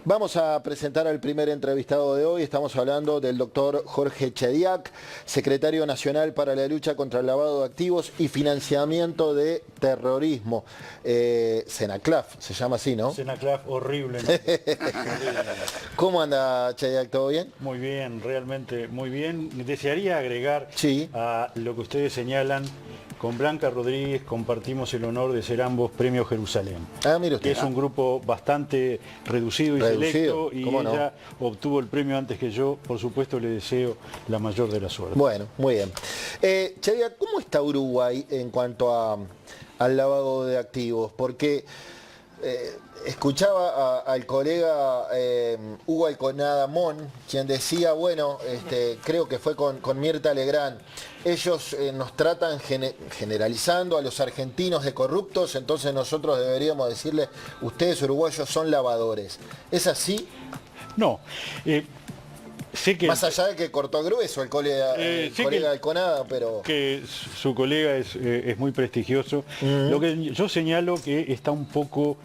Vamos a presentar al primer entrevistado de hoy. Estamos hablando del doctor Jorge Chediak, secretario nacional para la lucha contra el lavado de activos y financiamiento de terrorismo. Senaclaf, se llama así, ¿no? Senaclaf, horrible, ¿no? ¿Cómo anda, Chediak? ¿Todo bien? Muy bien, realmente muy bien. Desearía agregar a lo que ustedes señalan. Con Blanca Rodríguez compartimos el honor de ser ambos Premio Jerusalén. Mire usted. Que es un grupo bastante reducido y selecto, y ella obtuvo el premio antes que yo. Por supuesto, le deseo la mayor de la suerte. Bueno, muy bien. Chediak, ¿cómo está Uruguay en cuanto al lavado de activos? Porque escuchaba al colega Hugo Alconada Mon, quien decía, bueno, creo que fue con Mirta Legrand, ellos nos tratan generalizando a los argentinos de corruptos, entonces nosotros deberíamos decirle, ustedes uruguayos son lavadores. ¿Es así? No. Sé que más allá de que cortó grueso el colega Alconada, pero... Que su colega es muy prestigioso. Lo que yo señalo que está un poco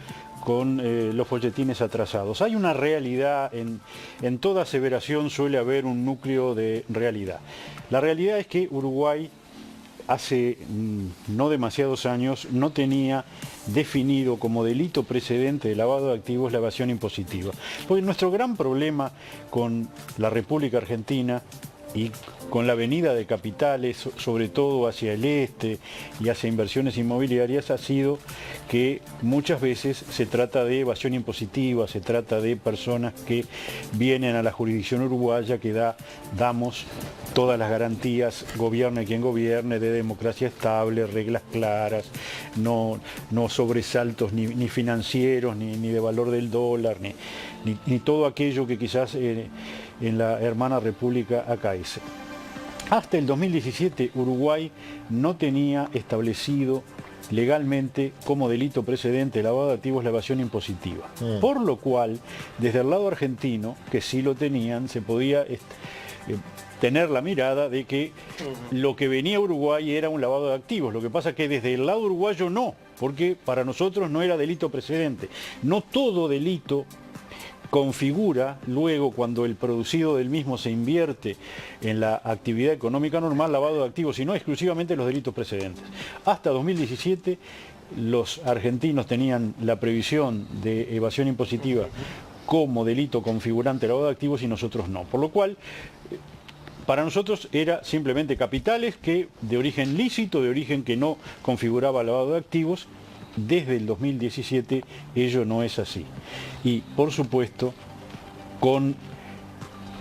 con los folletines atrasados. Hay una realidad, en toda aseveración suele haber un núcleo de realidad. La realidad es que Uruguay hace no demasiados años no tenía definido como delito precedente de lavado de activos la evasión impositiva. Porque nuestro gran problema con la República Argentina y con la venida de capitales, sobre todo hacia el este y hacia inversiones inmobiliarias, ha sido que muchas veces se trata de evasión impositiva, se trata de personas que vienen a la jurisdicción uruguaya que damos todas las garantías, gobierne quien gobierne, de democracia estable, reglas claras, no sobresaltos ni financieros, ni de valor del dólar, ni todo aquello que quizás en la hermana república acaece. Hasta el 2017 Uruguay no tenía establecido legalmente como delito precedente el lavado de activos la evasión impositiva. Por lo cual, desde el lado argentino, que sí lo tenían, se podía tener la mirada de que lo que venía a Uruguay era un lavado de activos. Lo que pasa es que desde el lado uruguayo no, porque para nosotros no era delito precedente. No todo delito configura luego, cuando el producido del mismo se invierte en la actividad económica normal, lavado de activos, sino exclusivamente los delitos precedentes. Hasta 2017 los argentinos tenían la previsión de evasión impositiva como delito configurante lavado de activos y nosotros no. Por lo cual, para nosotros era simplemente capitales que de origen lícito, de origen que no configuraba lavado de activos. Desde el 2017 ello no es así. Y por supuesto, con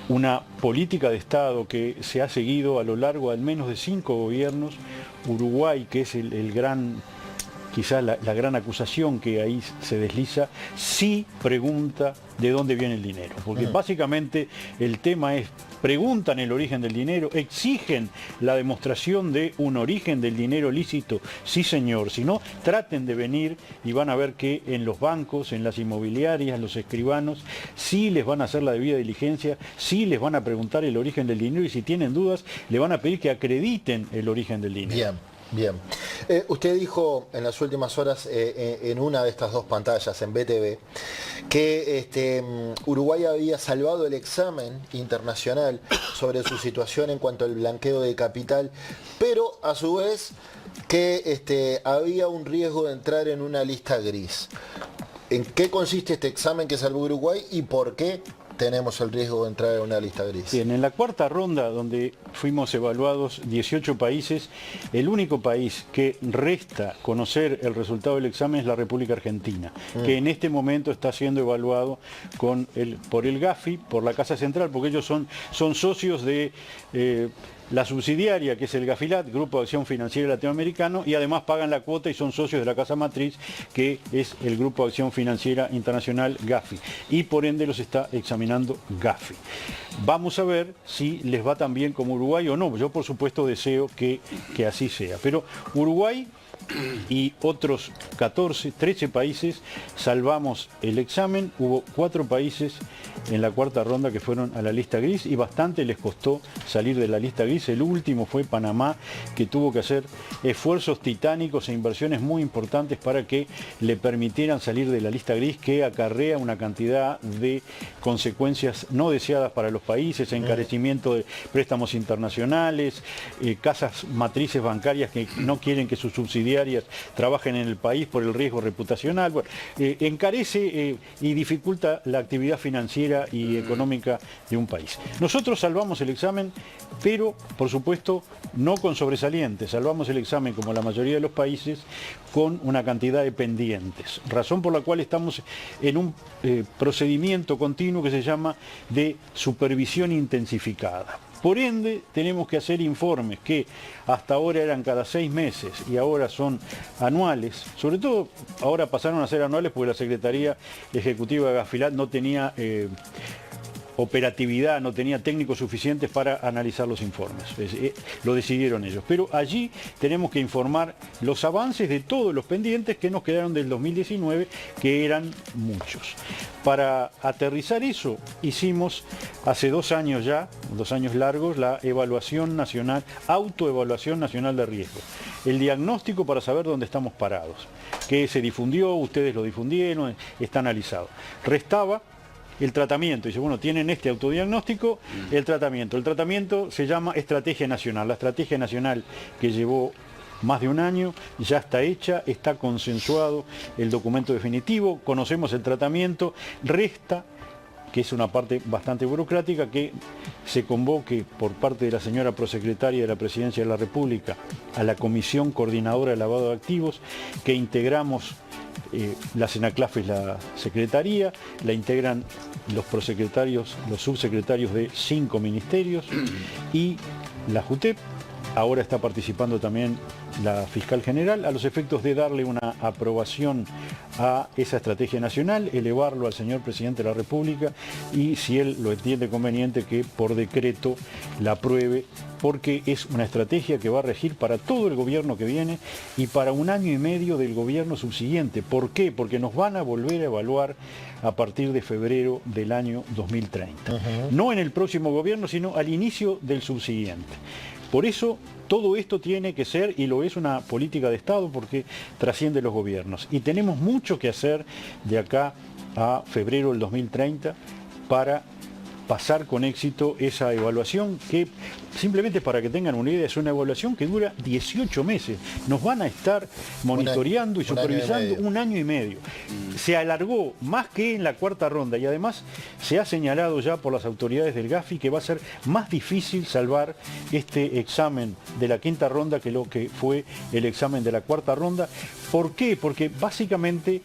una política de Estado que se ha seguido a lo largo de al menos de 5 gobiernos, Uruguay, que es el gran, quizás la gran acusación que ahí se desliza, sí pregunta de dónde viene el dinero. Porque básicamente el tema es, preguntan el origen del dinero, exigen la demostración de un origen del dinero lícito, sí señor, si no, traten de venir y van a ver que en los bancos, en las inmobiliarias, los escribanos, sí les van a hacer la debida diligencia, sí les van a preguntar el origen del dinero y si tienen dudas, le van a pedir que acrediten el origen del dinero. Bien. Bien. Usted dijo en las últimas horas en una de estas dos pantallas, en BTV, que Uruguay había salvado el examen internacional sobre su situación en cuanto al blanqueo de capital, pero a su vez que había un riesgo de entrar en una lista gris. ¿En qué consiste este examen que salvó Uruguay y por qué tenemos el riesgo de entrar en una lista gris? Bien, en la cuarta ronda, donde fuimos evaluados 18 países, el único país que resta conocer el resultado del examen es la República Argentina, que en este momento está siendo evaluado por el Gafi, por la Casa Central, porque ellos son socios de la subsidiaria, que es el Gafilat, Grupo de Acción Financiera Latinoamericano, y además pagan la cuota y son socios de la Casa Matriz, que es el Grupo de Acción Financiera Internacional Gafi, y por ende los está examinando Gafi. Vamos a ver si les va tan bien como Uruguay o no. Yo por supuesto deseo que así sea, pero Uruguay y otros 13 países salvamos el examen. Hubo 4 países en la cuarta ronda que fueron a la lista gris y bastante les costó salir de la lista gris. El último fue Panamá, que tuvo que hacer esfuerzos titánicos e inversiones muy importantes para que le permitieran salir de la lista gris, que acarrea una cantidad de consecuencias no deseadas para los países: encarecimiento de préstamos internacionales, casas matrices bancarias que no quieren que sus subsidiarias trabajen en el país por el riesgo reputacional. Bueno, encarece y dificulta la actividad financiera y económica de un país. Nosotros salvamos el examen, pero por supuesto no con sobresalientes. Salvamos el examen, como la mayoría de los países, con una cantidad de pendientes, razón por la cual estamos en un procedimiento continuo que se llama de supervisión intensificada. Por ende, tenemos que hacer informes que hasta ahora eran cada 6 meses y ahora son anuales. Sobre todo, ahora pasaron a ser anuales porque la Secretaría Ejecutiva de Gafilat no tenía operatividad, no tenía técnicos suficientes para analizar los informes. Lo decidieron ellos. Pero allí tenemos que informar los avances de todos los pendientes que nos quedaron del 2019, que eran muchos. Para aterrizar eso, hicimos hace 2 años ya, 2 años largos, la evaluación nacional, autoevaluación nacional de riesgo. El diagnóstico para saber dónde estamos parados, que se difundió, ustedes lo difundieron, está analizado. Restaba el tratamiento. Dice, bueno, tienen este autodiagnóstico, el tratamiento se llama Estrategia Nacional. La Estrategia Nacional, que llevó más de un año, ya está hecha, está consensuado el documento definitivo, conocemos el tratamiento. Resta, que es una parte bastante burocrática, que se convoque por parte de la señora prosecretaria de la Presidencia de la República a la Comisión Coordinadora de Lavado de Activos, que integramos. La SENACLAF es la secretaría, la integran los prosecretarios, los subsecretarios de 5 ministerios y la JUTEP. Ahora está participando también la fiscal general, a los efectos de darle una aprobación a esa estrategia nacional, elevarlo al señor presidente de la República y, si él lo entiende conveniente, que por decreto la apruebe, porque es una estrategia que va a regir para todo el gobierno que viene y para 1 año y medio del gobierno subsiguiente. ¿Por qué? Porque nos van a volver a evaluar a partir de febrero del año 2030. No en el próximo gobierno, sino al inicio del subsiguiente. Por eso todo esto tiene que ser, y lo es, una política de Estado, porque trasciende los gobiernos. Y tenemos mucho que hacer de acá a febrero del 2030 para pasar con éxito esa evaluación, que, simplemente para que tengan una idea, es una evaluación que dura 18 meses. Nos van a estar monitoreando y supervisando 1 año y medio. Se alargó más que en la cuarta ronda y además se ha señalado ya por las autoridades del GAFI que va a ser más difícil salvar este examen de la quinta ronda que lo que fue el examen de la cuarta ronda. ¿Por qué? Porque básicamente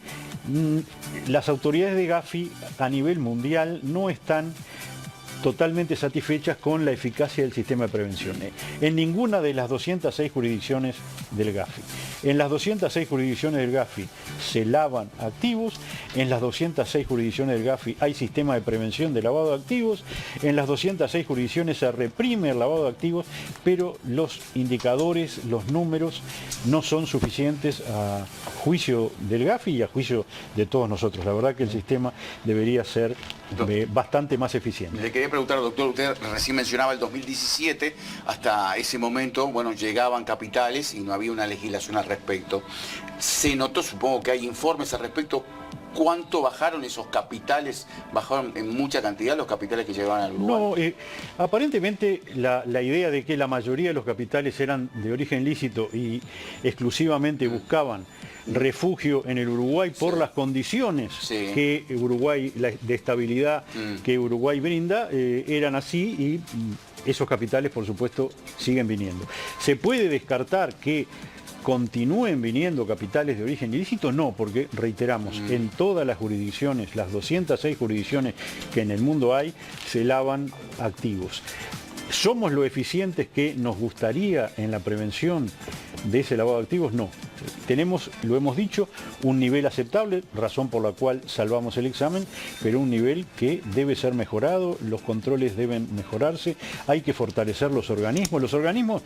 las autoridades de GAFI a nivel mundial no están totalmente satisfechas con la eficacia del sistema de prevención. En ninguna de las 206 jurisdicciones del GAFI. En las 206 jurisdicciones del GAFI se lavan activos, en las 206 jurisdicciones del GAFI hay sistema de prevención de lavado de activos, en las 206 jurisdicciones se reprime el lavado de activos, pero los indicadores, los números no son suficientes a juicio del GAFI y a juicio de todos nosotros. La verdad que el sistema debería ser bastante más eficiente. Le quería preguntar, doctor, usted recién mencionaba el 2017, hasta ese momento, bueno, llegaban capitales y no había una legislación al respecto. Se notó, supongo que hay informes al respecto, ¿cuánto bajaron esos capitales? ¿Bajaron en mucha cantidad los capitales que llegaban al Uruguay? No, aparentemente la idea de que la mayoría de los capitales eran de origen lícito y exclusivamente buscaban refugio en el Uruguay por las condiciones que Uruguay, de estabilidad que Uruguay brinda, eran así, y esos capitales, por supuesto, siguen viniendo. ¿Se puede descartar que continúen viniendo capitales de origen ilícito? No, porque, reiteramos, en todas las jurisdicciones, las 206 jurisdicciones que en el mundo hay, se lavan activos. ¿Somos lo eficientes que nos gustaría en la prevención de ese lavado de activos? No. tenemos, lo hemos dicho, un nivel aceptable, razón por la cual salvamos el examen, pero un nivel que debe ser mejorado, los controles deben mejorarse, hay que fortalecer los organismos. Los organismos,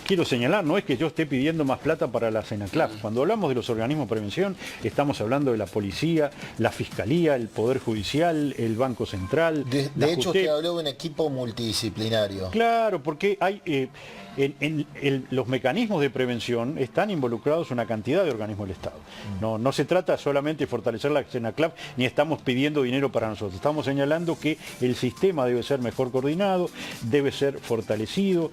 quiero señalar, no es que yo esté pidiendo más plata para la CENACLAF. Cuando hablamos de los organismos de prevención, estamos hablando de la policía, la fiscalía, el Poder Judicial, el Banco Central. De hecho, usted habló de un equipo multidisciplinario. Claro, porque hay... los mecanismos de prevención están involucrados una cantidad de organismos del Estado. No se trata solamente de fortalecer la CENACLAF, ni estamos pidiendo dinero para nosotros. Estamos señalando que el sistema debe ser mejor coordinado, debe ser fortalecido.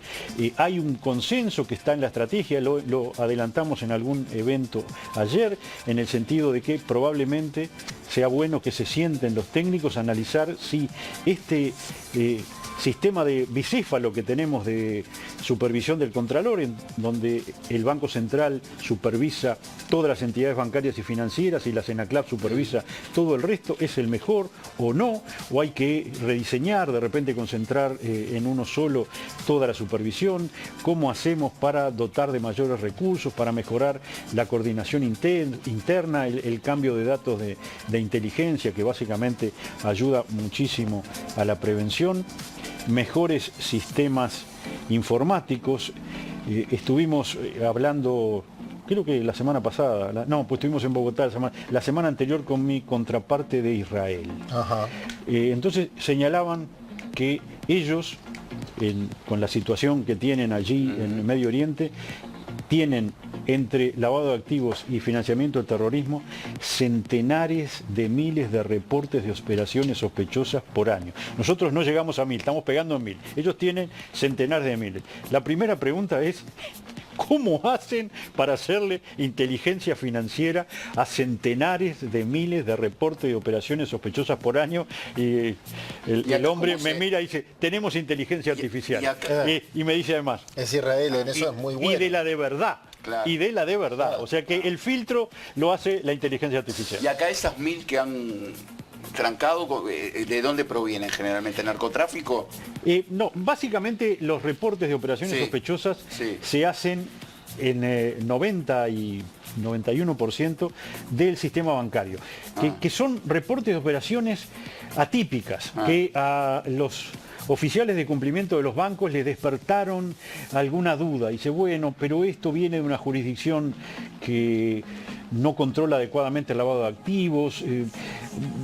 Hay un consenso que está en la estrategia, lo adelantamos en algún evento ayer, en el sentido de que probablemente sea bueno que se sienten los técnicos a analizar si este... sistema de bicéfalo que tenemos de supervisión del Contralor, en donde el Banco Central supervisa todas las entidades bancarias y financieras y la CENACLAF supervisa todo el resto, ¿es el mejor o no? ¿O hay que rediseñar, de repente concentrar en uno solo toda la supervisión? ¿Cómo hacemos para dotar de mayores recursos, para mejorar la coordinación interna, el cambio de datos de inteligencia, que básicamente ayuda muchísimo a la prevención? Mejores sistemas informáticos. Estuvimos hablando, creo que la semana pasada, pues estuvimos en Bogotá la semana anterior con mi contraparte de Israel. Ajá. Entonces señalaban que ellos, con la situación que tienen allí en Medio Oriente, tienen entre lavado de activos y financiamiento del terrorismo centenares de miles de reportes de operaciones sospechosas por año. Nosotros no llegamos a 1000, estamos pegando en 1000. Ellos tienen centenares de miles. La primera pregunta es, ¿cómo hacen para hacerle inteligencia financiera a centenares de miles de reportes de operaciones sospechosas por año? Y el hombre me mira y dice, tenemos inteligencia artificial. Y me dice además... Es Israel, en eso es muy bueno. Y de la de verdad. Claro. Y de la de verdad. Claro. O sea que el filtro lo hace la inteligencia artificial. Y acá esas 1000 que han trancado, ¿de dónde provienen generalmente? ¿Narcotráfico? No, básicamente los reportes de operaciones sospechosas se hacen en 90 y 91% del sistema bancario, que son reportes de operaciones atípicas, que a los oficiales de cumplimiento de los bancos les despertaron alguna duda. Dice, bueno, pero esto viene de una jurisdicción que no controla adecuadamente el lavado de activos,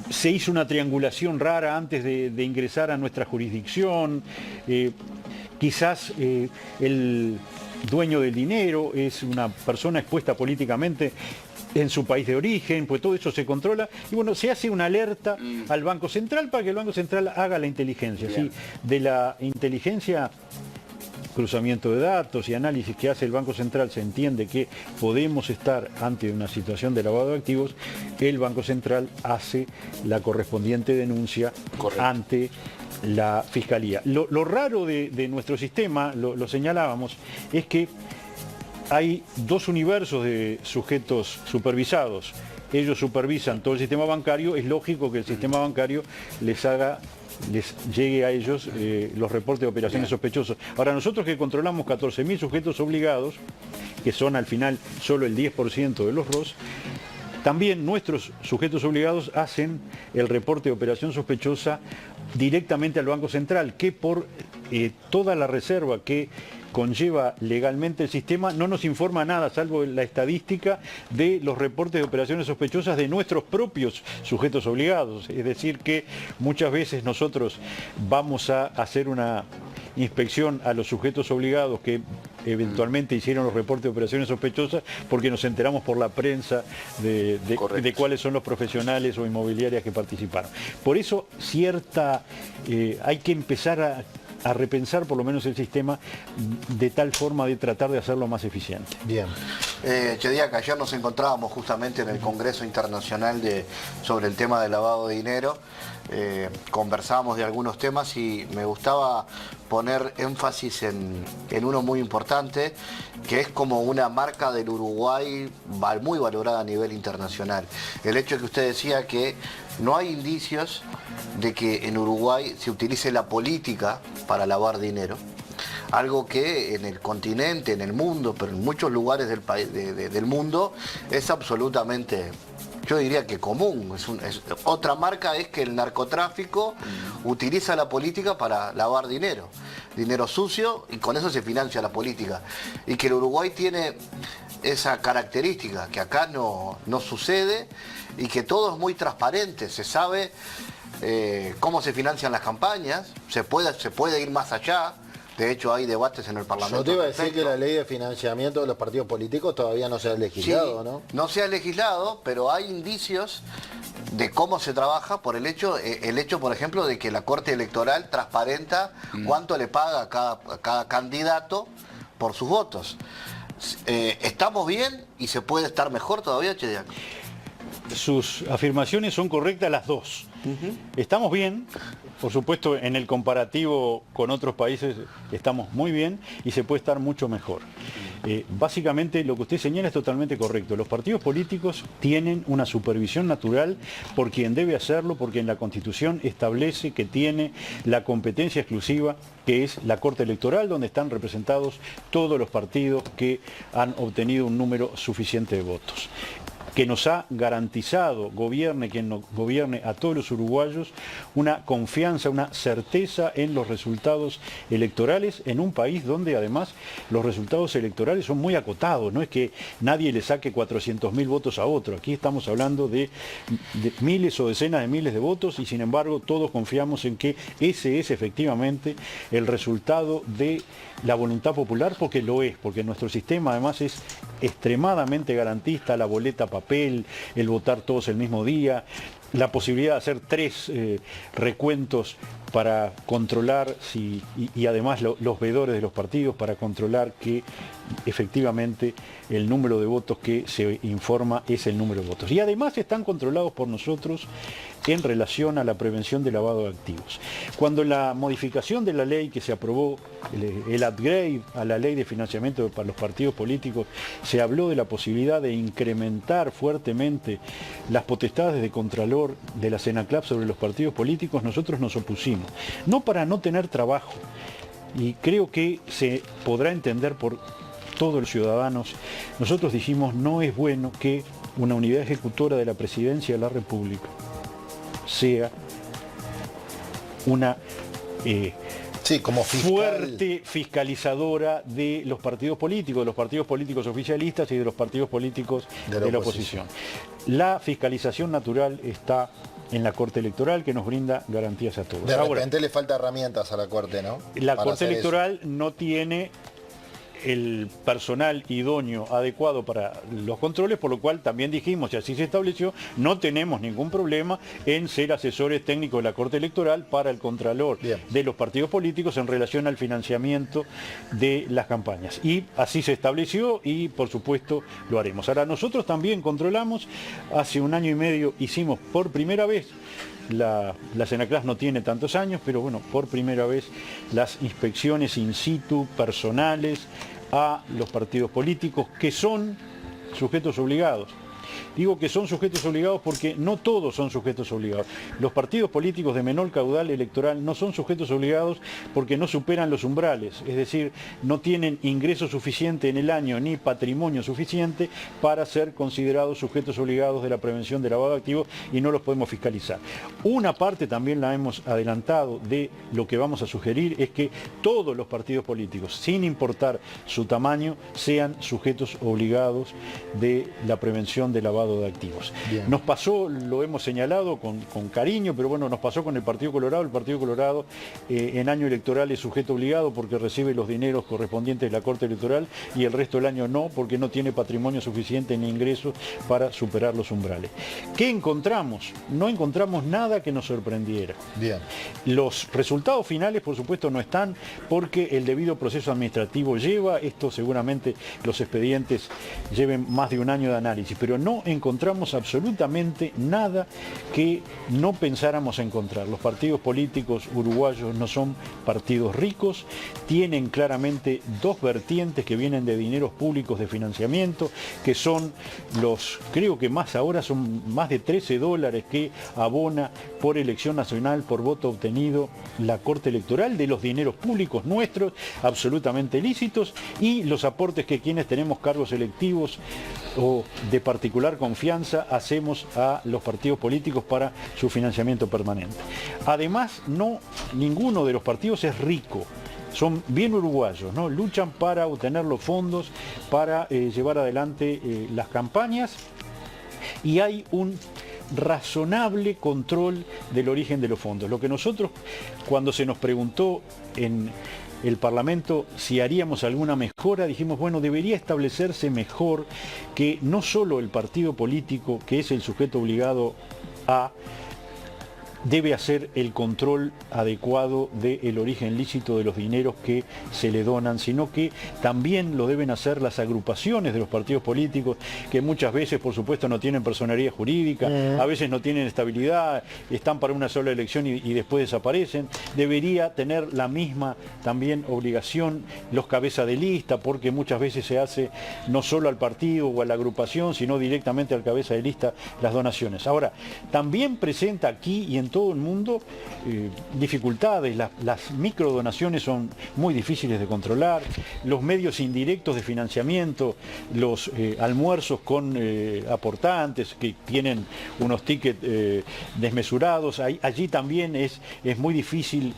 se hizo una triangulación rara antes de ingresar a nuestra jurisdicción, quizás el dueño del dinero es una persona expuesta políticamente en su país de origen, pues todo eso se controla y bueno, se hace una alerta al Banco Central para que el Banco Central haga la inteligencia. ¿Sí? De la inteligencia, cruzamiento de datos y análisis que hace el Banco Central, se entiende que podemos estar ante una situación de lavado de activos, el Banco Central hace la correspondiente denuncia ante la Fiscalía. Lo raro de nuestro sistema, lo señalábamos, es que hay dos universos de sujetos supervisados. Ellos supervisan todo el sistema bancario, es lógico que el sistema bancario les llegue a ellos los reportes de operaciones sospechosas. Ahora, nosotros que controlamos 14.000 sujetos obligados, que son al final solo el 10% de los ROS, también nuestros sujetos obligados hacen el reporte de operación sospechosa directamente al Banco Central, que por toda la reserva que conlleva legalmente el sistema no nos informa nada, salvo la estadística de los reportes de operaciones sospechosas de nuestros propios sujetos obligados. Es decir, que muchas veces nosotros vamos a hacer una inspección a los sujetos obligados que eventualmente hicieron los reportes de operaciones sospechosas porque nos enteramos por la prensa de cuáles son los profesionales o inmobiliarias que participaron. Por eso hay que empezar a repensar por lo menos el sistema de tal forma de tratar de hacerlo más eficiente. Bien. Chediaca, ayer nos encontrábamos justamente en el Congreso Internacional sobre el tema del lavado de dinero. Conversábamos de algunos temas y me gustaba poner énfasis en uno muy importante, que es como una marca del Uruguay muy valorada a nivel internacional. El hecho que usted decía que no hay indicios de que en Uruguay se utilice la política para lavar dinero. algo que en el continente, en el mundo, pero en muchos lugares del país, del mundo, es absolutamente, yo diría que común. Otra marca es que el narcotráfico utiliza la política para lavar dinero sucio, y con eso se financia la política. Y que el Uruguay tiene esa característica que acá no sucede, y que todo es muy transparente, se sabe cómo se financian las campañas, se puede ir más allá. De hecho, hay debates en el Parlamento. Yo te iba a decir que la ley de financiamiento de los partidos políticos todavía no se ha legislado, sí, ¿no? No se ha legislado, pero hay indicios de cómo se trabaja por el hecho, por ejemplo, de que la Corte Electoral transparenta cuánto le paga a cada candidato por sus votos. ¿Estamos bien y se puede estar mejor todavía, Chediaco? Sus afirmaciones son correctas las dos. Estamos bien, por supuesto, en el comparativo con otros países estamos muy bien y se puede estar mucho mejor. Básicamente lo que usted señala es totalmente correcto. Los partidos políticos tienen una supervisión natural por quien debe hacerlo, porque en la Constitución establece que tiene la competencia exclusiva, que es la Corte Electoral, donde están representados todos los partidos que han obtenido un número suficiente de votos, que nos ha garantizado, gobierne quien no gobierne, a todos los uruguayos, una confianza, una certeza en los resultados electorales, en un país donde además los resultados electorales son muy acotados. No es que nadie le saque 400.000 votos a otro. Aquí estamos hablando de miles o decenas de miles de votos, y sin embargo todos confiamos en que ese es efectivamente el resultado de la voluntad popular, porque lo es, porque nuestro sistema además es extremadamente garantista: la boleta papel, el votar todos el mismo día, la posibilidad de hacer 3 recuentos para controlar y además los veedores de los partidos para controlar que efectivamente el número de votos que se informa es el número de votos. Y además están controlados por nosotros en relación a la prevención de lavado de activos. Cuando la modificación de la ley que se aprobó, el upgrade a la ley de financiamiento para los partidos políticos, se habló de la posibilidad de incrementar fuertemente las potestades de contralor de la CENACLAP sobre los partidos políticos, nosotros nos opusimos. No para no tener trabajo, y creo que se podrá entender por todos los ciudadanos. Nosotros dijimos: no es bueno que una unidad ejecutora de la Presidencia de la República sea una como fuerte fiscalizadora de los partidos políticos oficialistas y de los partidos políticos de la oposición. La fiscalización natural está en la Corte Electoral, que nos brinda garantías a todos. De repente le falta herramientas a la Corte, ¿no? La Corte Electoral no tiene el personal idóneo, adecuado para los controles, por lo cual también dijimos, y así se estableció, no tenemos ningún problema en ser asesores técnicos de la Corte Electoral para el contralor de los partidos políticos en relación al financiamiento de las campañas. Y así se estableció y por supuesto lo haremos. Ahora, nosotros también controlamos, hace 1 año y medio hicimos por primera vez, la CENACLAP no tiene tantos años, pero bueno, por primera vez las inspecciones in situ personales a los partidos políticos, que son sujetos obligados. Digo que son sujetos obligados porque no todos son sujetos obligados. Los partidos políticos de menor caudal electoral no son sujetos obligados porque no superan los umbrales, es decir, no tienen ingreso suficiente en el año ni patrimonio suficiente para ser considerados sujetos obligados de la prevención de lavado de activos, y no los podemos fiscalizar. Una parte también la hemos adelantado de lo que vamos a sugerir, es que todos los partidos políticos, sin importar su tamaño, sean sujetos obligados de la prevención de lavado de activos. Bien. Nos pasó, lo hemos señalado con cariño, pero bueno, nos pasó con el Partido Colorado. El Partido Colorado en año electoral es sujeto obligado porque recibe los dineros correspondientes de la Corte Electoral, y el resto del año no, porque no tiene patrimonio suficiente ni ingresos para superar los umbrales. ¿Qué encontramos? No encontramos nada que nos sorprendiera. Bien. Los resultados finales, por supuesto, no están, porque el debido proceso administrativo lleva, esto seguramente los expedientes lleven más de 1 año de análisis, pero no no encontramos absolutamente nada que no pensáramos encontrar. Los partidos políticos uruguayos no son partidos ricos, tienen claramente dos vertientes que vienen de dineros públicos de financiamiento, que son los, creo que más ahora son más de $13 que abona por elección nacional, por voto obtenido, la Corte Electoral, de los dineros públicos nuestros, absolutamente lícitos, y los aportes que quienes tenemos cargos electivos o de particular confianza hacemos a los partidos políticos para su financiamiento permanente. Además, ninguno de los partidos es rico. Son bien uruguayos, ¿no? Luchan para obtener los fondos, para llevar adelante las campañas, y hay un razonable control del origen de los fondos. Lo que nosotros, cuando se nos preguntó en el Parlamento si haríamos alguna mejora, dijimos, bueno, debería establecerse mejor que no solo el partido político, que es el sujeto obligado debe hacer el control adecuado del origen lícito de los dineros que se le donan, sino que también lo deben hacer las agrupaciones de los partidos políticos, que muchas veces, por supuesto, no tienen personería jurídica, a veces no tienen estabilidad, están para una sola elección y después desaparecen. Debería tener la misma también obligación los cabezas de lista, porque muchas veces se hace no solo al partido o a la agrupación, sino directamente al cabeza de lista las donaciones. Ahora, también presenta aquí y en todo el mundo dificultades. Las microdonaciones son muy difíciles de controlar, los medios indirectos de financiamiento, los almuerzos con aportantes que tienen unos tickets desmesurados, allí también es muy difícil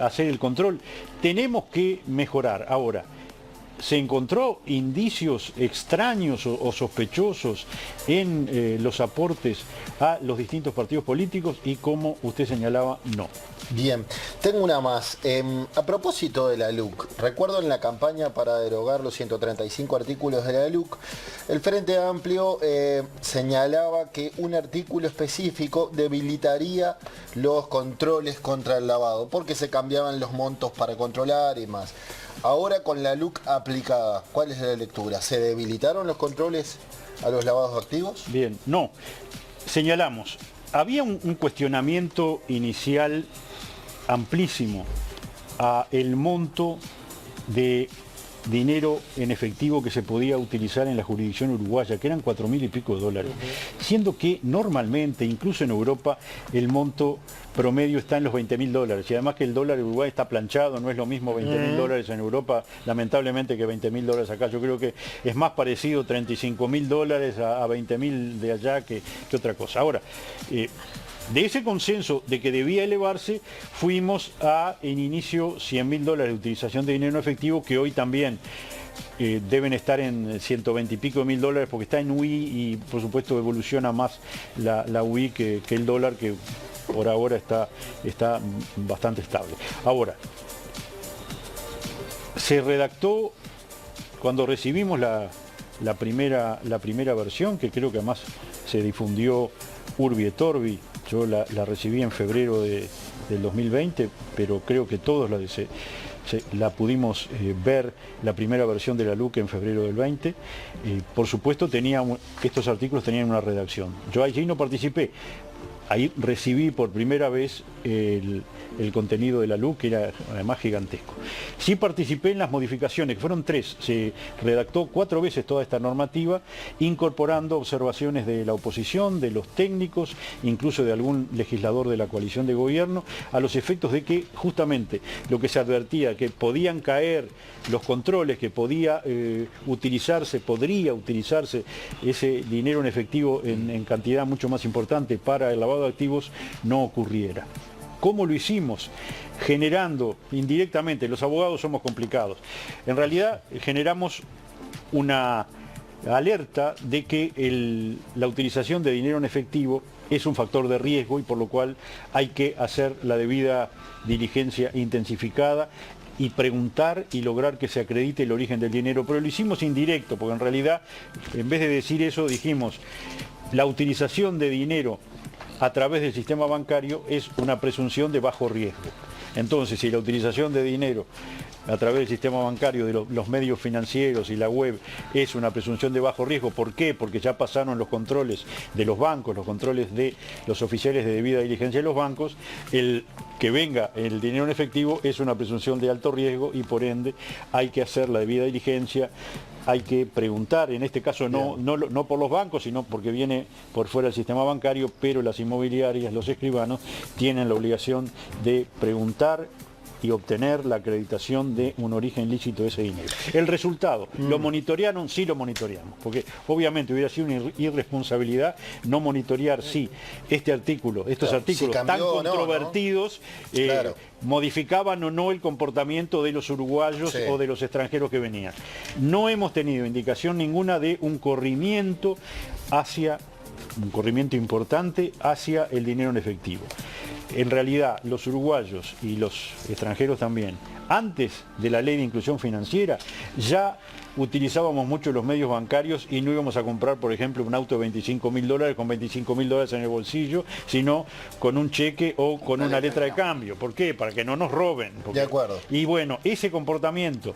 hacer el control. Tenemos que mejorar. Ahora, se encontró indicios extraños o sospechosos en los aportes a los distintos partidos políticos y, como usted señalaba, no. Bien, tengo una más. A propósito de la LUC, recuerdo en la campaña para derogar los 135 artículos de la LUC, el Frente Amplio señalaba que un artículo específico debilitaría los controles contra el lavado, porque se cambiaban los montos para controlar y más. Ahora, con la LUC aplicada, ¿cuál es la lectura? ¿Se debilitaron los controles a los lavados de activos? Bien, no. Señalamos, había un cuestionamiento inicial amplísimo a el monto de dinero en efectivo que se podía utilizar en la jurisdicción uruguaya, que eran 4.000 y pico de dólares, siendo que normalmente, incluso en Europa, el monto promedio está en los 20.000 dólares, y además que el dólar uruguay está planchado, no es lo mismo 20.000 dólares en Europa, lamentablemente, que 20.000 dólares acá. Yo creo que es más parecido 35.000 dólares a 20.000 de allá que otra cosa. Ahora, de ese consenso de que debía elevarse, fuimos a, en inicio, 100.000 dólares de utilización de dinero en efectivo, que hoy también deben estar en 120 y pico de mil dólares, porque está en UI y, por supuesto, evoluciona más la UI que el dólar, que por ahora está bastante estable. Ahora, se redactó, cuando recibimos la primera versión, que creo que además se difundió Urbi et Orbi. Yo la recibí en febrero del 2020, pero creo que todos la pudimos ver, la primera versión de la LUC, en febrero del 20. Por supuesto, estos artículos tenían una redacción. Yo allí no participé. Ahí recibí por primera vez el contenido de la LUC, que era además gigantesco. Sí participé en las modificaciones, que fueron 3. Se redactó 4 veces toda esta normativa, incorporando observaciones de la oposición, de los técnicos, incluso de algún legislador de la coalición de gobierno, a los efectos de que justamente lo que se advertía, que podían caer los controles, que podría utilizarse ese dinero en efectivo en cantidad mucho más importante para el lavado de activos, no ocurriera. ¿Cómo lo hicimos? Generando indirectamente, los abogados somos complicados, en realidad generamos una alerta de que la utilización de dinero en efectivo es un factor de riesgo, y por lo cual hay que hacer la debida diligencia intensificada y preguntar y lograr que se acredite el origen del dinero. Pero lo hicimos indirecto, porque en realidad, en vez de decir eso, dijimos: la utilización de dinero a través del sistema bancario es una presunción de bajo riesgo. Entonces, si la utilización de dinero a través del sistema bancario de los medios financieros y la web es una presunción de bajo riesgo. ¿Por qué? Porque ya pasaron los controles de los bancos, los controles de los oficiales de debida diligencia de los bancos. El que venga el dinero en efectivo es una presunción de alto riesgo y por ende hay que hacer la debida diligencia, hay que preguntar, en este caso no por los bancos, sino porque viene por fuera del sistema bancario, pero las inmobiliarias, los escribanos, tienen la obligación de preguntar y obtener la acreditación de un origen lícito de ese dinero. El resultado, ¿lo monitorearon? Sí lo monitoreamos, porque obviamente hubiera sido una irresponsabilidad no monitorear si estos artículos si tan cambió controvertidos Claro. modificaban o no el comportamiento de los uruguayos Sí. o de los extranjeros que venían. No hemos tenido indicación ninguna de un corrimiento importante hacia el dinero en efectivo. En realidad, los uruguayos y los extranjeros también, antes de la ley de inclusión financiera, ya utilizábamos mucho los medios bancarios y no íbamos a comprar, por ejemplo, un auto de $25.000 con $25.000 en el bolsillo, sino con un cheque o con una letra de cambio. ¿Por qué? Para que no nos roben. De acuerdo. Y bueno, ese comportamiento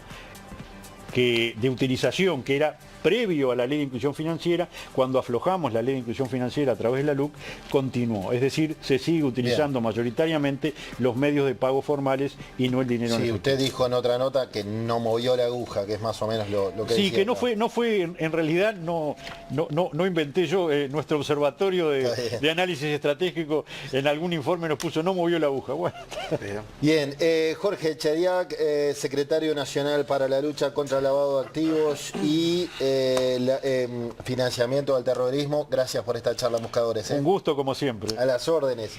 de utilización que era previo a la ley de inclusión financiera, cuando aflojamos la ley de inclusión financiera a través de la LUC, continuó. Es decir, se sigue utilizando mayoritariamente los medios de pago formales y no el dinero en Sí, efectivo. usted dijo en otra nota que no movió la aguja, que es más o menos lo que Sí, decía que acá. no fue, en realidad no inventé yo, nuestro observatorio de análisis estratégico en algún informe nos puso, no movió la aguja. Bueno. Bien, Jorge Chediak, secretario nacional para la lucha contra el lavado de activos y financiamiento del terrorismo, gracias por esta charla, Buscadores. Un gusto como siempre. A las órdenes.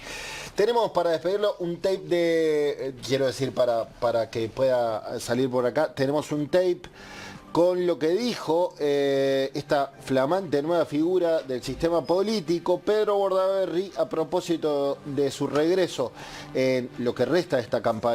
Tenemos para despedirlo un tape quiero decir para que pueda salir por acá, tenemos un tape con lo que dijo esta flamante nueva figura del sistema político, Pedro Bordaberry, a propósito de su regreso en lo que resta de esta campaña.